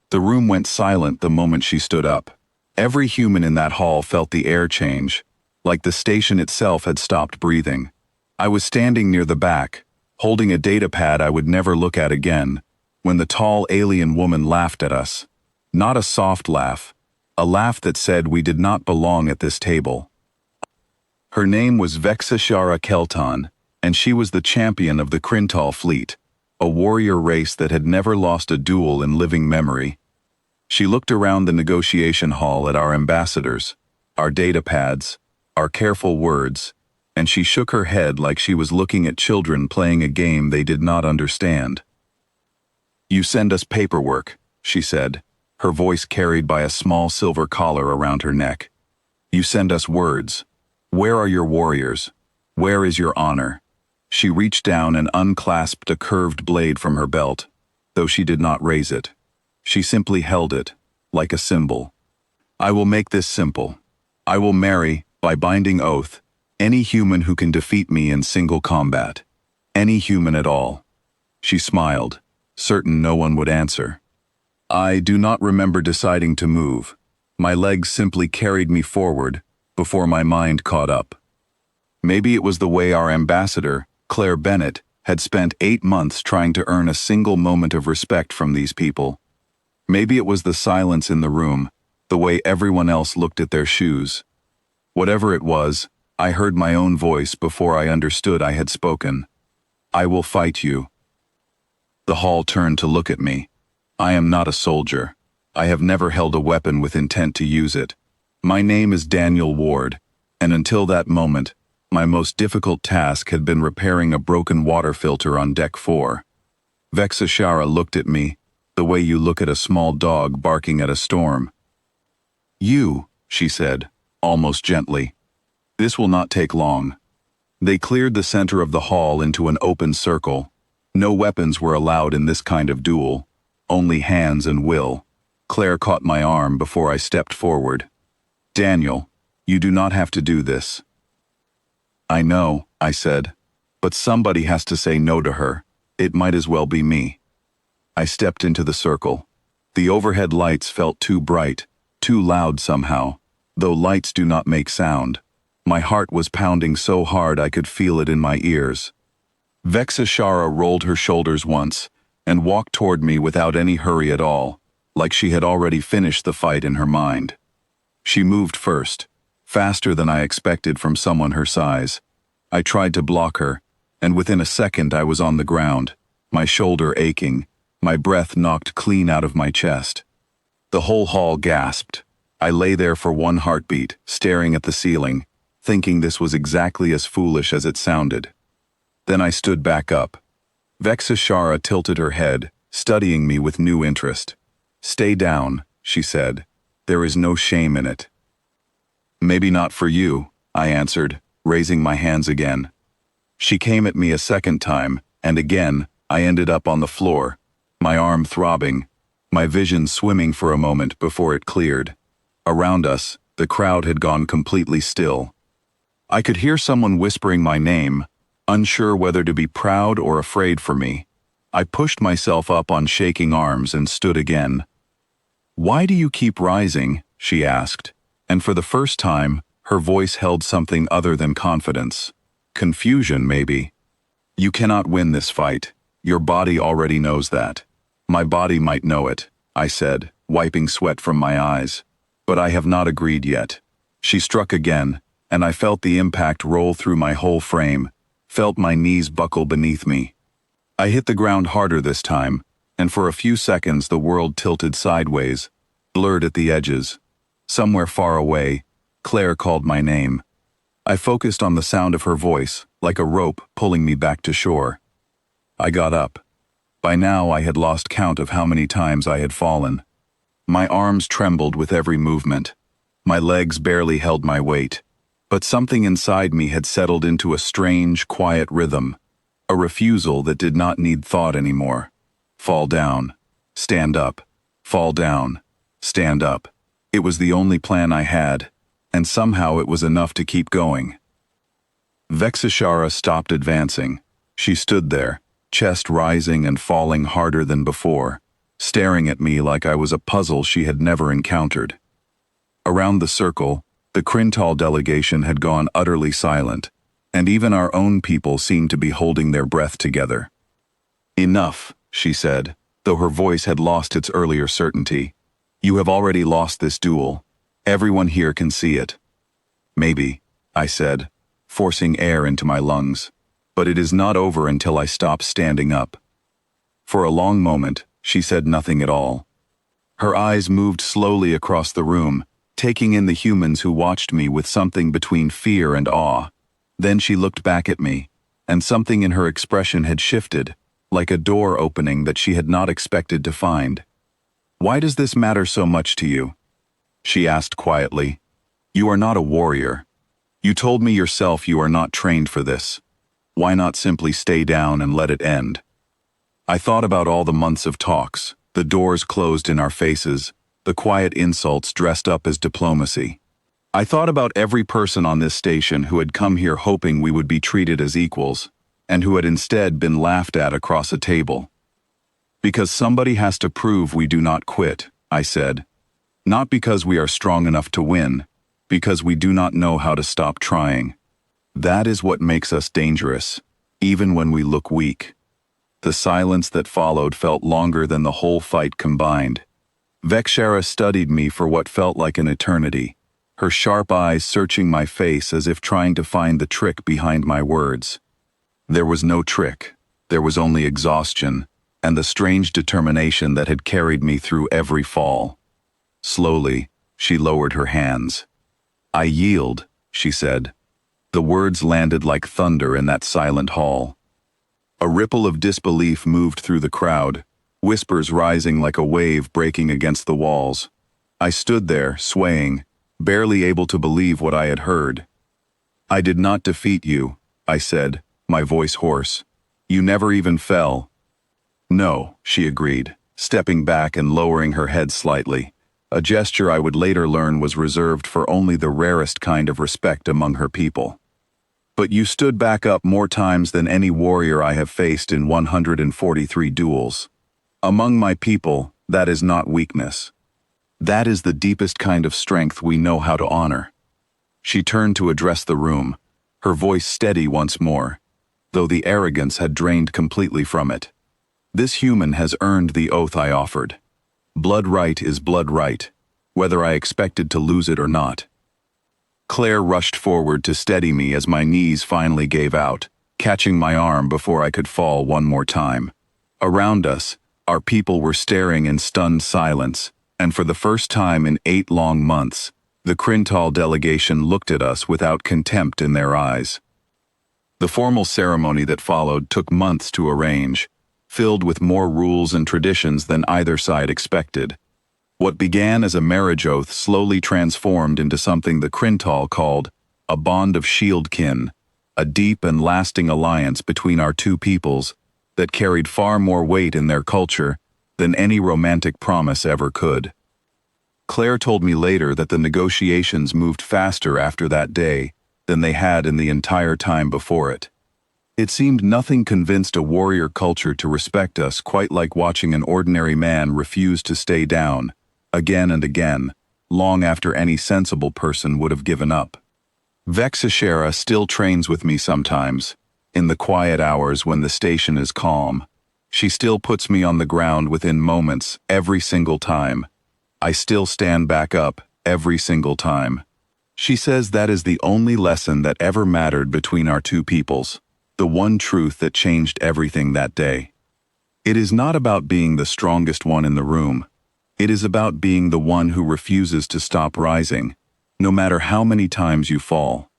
The room went silent the moment she stood up. Every human in that hall felt the air change, like the station itself had stopped breathing. I was standing near the back, holding a data pad I would never look at again, when the tall alien woman laughed at us. Not a soft laugh, a laugh that said we did not belong at this table. Her name was Vexashara Kelton, and she was the champion of the Krintal fleet, a warrior race that had never lost a duel in living memory. She looked around the negotiation hall at our ambassadors, our data pads, our careful words, and she shook her head like she was looking at children playing a game they did not understand. "You send us paperwork," she said, her voice carried by a small silver collar around her neck. "You send us words. Where are your warriors? Where is your honor?" She reached down and unclasped a curved blade from her belt, though she did not raise it. She simply held it, like a symbol. "I will make this simple. I will marry, by binding oath, any human who can defeat me in single combat. Any human at all." She smiled, certain no one would answer. I do not remember deciding to move. My legs simply carried me forward, before my mind caught up. Maybe it was the way our ambassador, Claire Bennett, had spent 8 months trying to earn a single moment of respect from these people. Maybe it was the silence in the room, the way everyone else looked at their shoes. Whatever it was, I heard my own voice before I understood I had spoken. "I will fight you." The hall turned to look at me. I am not a soldier. I have never held a weapon with intent to use it. My name is Daniel Ward, and until that moment, my most difficult task had been repairing a broken water filter on deck 4. Vexashara looked at me, the way you look at a small dog barking at a storm. "You," she said, almost gently. "This will not take long." They cleared the center of the hall into an open circle. No weapons were allowed in this kind of duel, only hands and will. Claire caught my arm before I stepped forward. "Daniel, you do not have to do this." "I know," I said, "but somebody has to say no to her. It might as well be me." I stepped into the circle. The overhead lights felt too bright, too loud somehow, though lights do not make sound. My heart was pounding so hard I could feel it in my ears. Vexashara rolled her shoulders once and walked toward me without any hurry at all, like she had already finished the fight in her mind. She moved first, faster than I expected from someone her size. I tried to block her, and within a second I was on the ground, my shoulder aching, my breath knocked clean out of my chest. The whole hall gasped. I lay there for one heartbeat, staring at the ceiling, thinking this was exactly as foolish as it sounded. Then I stood back up. Vexashara tilted her head, studying me with new interest. "Stay down," she said. "There is no shame in it." "Maybe not for you," I answered, raising my hands again. She came at me a second time, and again, I ended up on the floor, my arm throbbing, my vision swimming for a moment before it cleared. Around us, the crowd had gone completely still. I could hear someone whispering my name, unsure whether to be proud or afraid for me. I pushed myself up on shaking arms and stood again. "Why do you keep rising?" she asked, and for the first time, her voice held something other than confidence. Confusion, maybe. "You cannot win this fight. Your body already knows that." "My body might know it," I said, wiping sweat from my eyes. "But I have not agreed yet." She struck again, and I felt the impact roll through my whole frame, felt my knees buckle beneath me. I hit the ground harder this time, and for a few seconds the world tilted sideways, blurred at the edges. Somewhere far away, Claire called my name. I focused on the sound of her voice, like a rope pulling me back to shore. I got up. By now I had lost count of how many times I had fallen. My arms trembled with every movement. My legs barely held my weight. But something inside me had settled into a strange, quiet rhythm, a refusal that did not need thought anymore. Fall down. Stand up. Fall down. Stand up. It was the only plan I had, and somehow it was enough to keep going. Vexashara stopped advancing. She stood there, chest rising and falling harder than before. staring at me like I was a puzzle she had never encountered. Around the circle, the Crintal delegation had gone utterly silent, and even our own people seemed to be holding their breath together. "Enough," she said, though her voice had lost its earlier certainty. "You have already lost this duel. Everyone here can see it." "Maybe," I said, forcing air into my lungs, "but it is not over until I stop standing up." For a long moment, she said nothing at all. Her eyes moved slowly across the room, taking in the humans who watched me with something between fear and awe. Then she looked back at me, and something in her expression had shifted, like a door opening that she had not expected to find. "Why does this matter so much to you?" she asked quietly. "You are not a warrior. You told me yourself you are not trained for this. Why not simply stay down and let it end?" I thought about all the months of talks, the doors closed in our faces, the quiet insults dressed up as diplomacy. I thought about every person on this station who had come here hoping we would be treated as equals, and who had instead been laughed at across a table. "Because somebody has to prove we do not quit," I said. "Not because we are strong enough to win, because we do not know how to stop trying. That is what makes us dangerous, even when we look weak." The silence that followed felt longer than the whole fight combined. Vexera studied me for what felt like an eternity, her sharp eyes searching my face as if trying to find the trick behind my words. There was no trick. There was only exhaustion, and the strange determination that had carried me through every fall. Slowly, she lowered her hands. "I yield," she said. The words landed like thunder in that silent hall. A ripple of disbelief moved through the crowd, whispers rising like a wave breaking against the walls. I stood there, swaying, barely able to believe what I had heard. "I did not defeat you," I said, my voice hoarse. "You never even fell." "No," she agreed, stepping back and lowering her head slightly, a gesture I would later learn was reserved for only the rarest kind of respect among her people. "But you stood back up more times than any warrior I have faced in 143 duels. Among my people, that is not weakness. That is the deepest kind of strength we know how to honor." She turned to address the room, her voice steady once more, though the arrogance had drained completely from it. "This human has earned the oath I offered. Blood right is blood right, whether I expected to lose it or not." Claire rushed forward to steady me as my knees finally gave out, catching my arm before I could fall one more time. Around us, our people were staring in stunned silence, and for the first time in 8 long months, the Crintal delegation looked at us without contempt in their eyes. The formal ceremony that followed took months to arrange, filled with more rules and traditions than either side expected. What began as a marriage oath slowly transformed into something the Crintal called a bond of shieldkin, a deep and lasting alliance between our two peoples that carried far more weight in their culture than any romantic promise ever could. Claire told me later that the negotiations moved faster after that day than they had in the entire time before it. It seemed nothing convinced a warrior culture to respect us quite like watching an ordinary man refuse to stay down, again and again, long after any sensible person would have given up. Vexera still trains with me sometimes, in the quiet hours when the station is calm. She still puts me on the ground within moments every single time. I still stand back up every single time. She says that is the only lesson that ever mattered between our two peoples, the one truth that changed everything that day. It is not about being the strongest one in the room. It is about being the one who refuses to stop rising, no matter how many times you fall.